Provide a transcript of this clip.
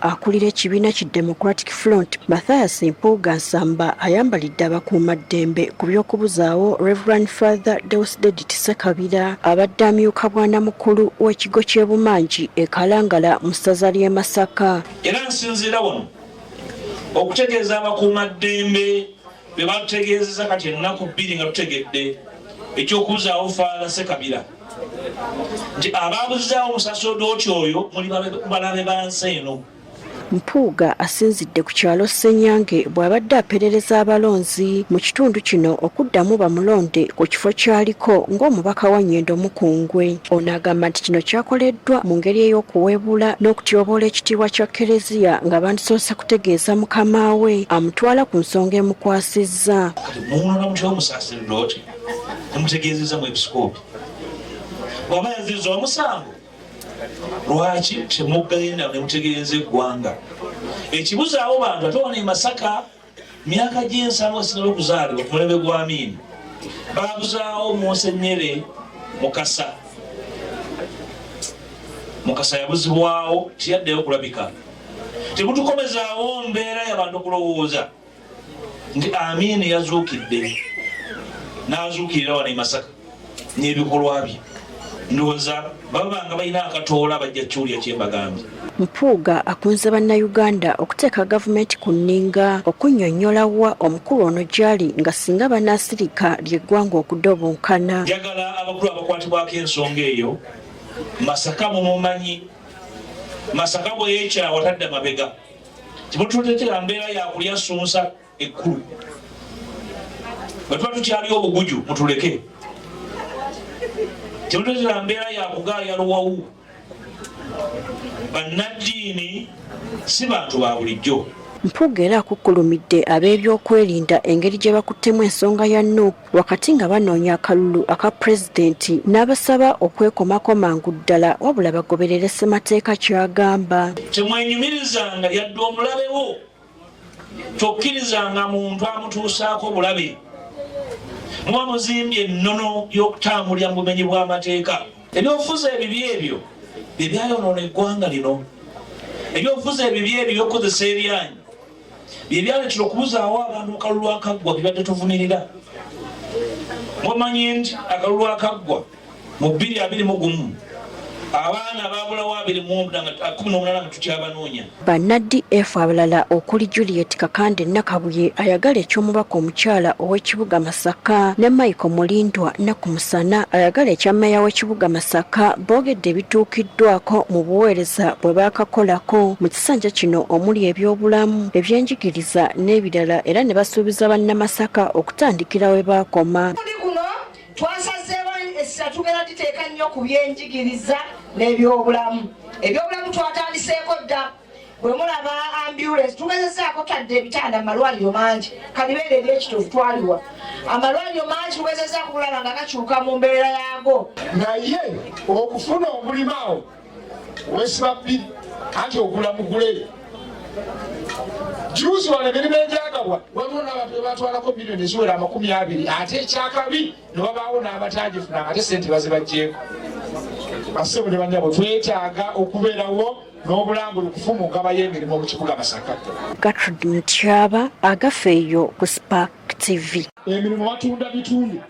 Akulira ekibiina ki Democratic Front Mathias Mpuuga Nsamba ayambalidde abakuumaddembe ku by'okubuzaawo Reverend Father Deusdedit Ssekabira abadde amyuka bwana mukulu w'ekigo ky'e Bumangi e Kalangala mu ssaza ly'e Masaka. Era nsinziira wano okutegeeza abakuumaddembe be batutegeezeza kati ennaku bbiri nga tutegedde eky'okubuzaawo Father Ssekabira nti abaabuzaawo omusaseredooti oyo muli balabe ba nsi eno. Mpuuga asinzidde ku kyalo Ssenyange bw'abadde aperereza abalonzi mu kitundu kino okuddamu bamulonde ku kifo kyaliko ng'omubaka wa Nnyendo Mukungwe. Ono agamba nti kino kyakoleddwa mu ngeri ey'okuweebula n'okutyoboola ekitiibwa kya Kereziya nga bandisoose kutegeeza mukama we amutwala ku nsonga emukwasizza. Muwulana mutya omusaseredooti temutegeezezza mu episikoopi bw'aba yazirizibwa omusango lwaki temugenda ne mutegeeza eggwanga ekibuzaawo bantu ate wano e Masaka myaka gy'ensanvu esinga okuzaalibwa ku mulembe gwa Amin baabuzaawo Monsenyere Mukasa yabuzibwawo tiyaddeyo kulabika. Temutukomezaawo mbeera y'abantu okulowooza nti Amin yazuukidde n'azuukirira wano e Masaka n'ebikolwa bye. Ndowooza babanga balina akatoola bajja kyulya kyembagambye. Mpuuga akunze bannayuganda okuteeka gavumenti ku nninga okunnyonnyola wa omukulu ono gy'ali nga singa banaasirika ly'eggwanga okudobonkana. Njagala abakulu abakwatibwako ensonga eyo Masaka mumumanyi. Masaka bwe yeekyawa watadde amabega temututeetera mbeera yakulya sunsa ekkulu. Bwe tuba tukyali obuguju mutuleke. Temututeetera mbeera yakugaaya luwawu. Bannaddiini si bantu ba bulijjo. Mpuuga era akukkulumidde ab'ebyokwerinda engeri gye bakuttemu ensonga ya Nuupu wakati nga banoonya akalulu aka pulezidenti n'abasaba okwekomako mangu ddala wabula bagoberere ssemateeka ky'agamba. Temwenyumirizanga yadde omulabe wo tokkirizanga muntu amutuusaako bulabe. Muba muzimbye ennono y'okutambulira mu bumenyi bw'amateeka. Ebyobufuzi ebibi ebyo bye byayonoona eggwanga lino. Ebyobufuzi ebibi ebyo by'okukozesa ebyanyi bye byaleetera okubuzaawo abantu akalulu akaggwa bye badde tuvumirira. Mumanyi nti akalulu akaggwa mu 2021 abaana baabulawo 18 nga tukyabanoonya. Banna-DF abalala okuli Juliet Kakande Nakabuye ayagala eky'omubaka omukyala ow'ekibuga Masaka ne Michael Mulindwa Nakumusana ayagala ekya mmeeya w'ekibuga Masaka boogedde ebituukiddwako mu buweereza bwe baakakolako mu kisanja kino omuli ebyobulamu ebyenjigiriza n'ebirala era ne basuubiza bannamasaka okutandikira we baakoma. Tugenda tuteeka nnyo ku byenjigiriza n'ebyobulamu. Ebyobulamu twatandiseeko dda. Bwe mulaba ambulance tugezezaako tadde ebitanda mu malwaliro mangi kalibeera ery'ekitovu twaliwa. Amalwaliro mangi tugezezaako kulaba nga gakyuka mu mbeera yaago. Naye okufuna omulimu awo weesiba bbiri anti ogula mugule. Juuzi wano emirimu egyagabwa waliwo n'abantu be batwalako miliyoni eziwera 20 ate ekyakabi ne wabaawo n'abatagifuna ate ssente bazibaggyeko. Bassebo ne bannyabo twetaaga okubeerawo n'obulambulukufu mu ngaba y'emirimu mu kibuga Masaka. Gertrude Mutyaba agafeeyo ku Spark TV. Emirimu batunda bitundu.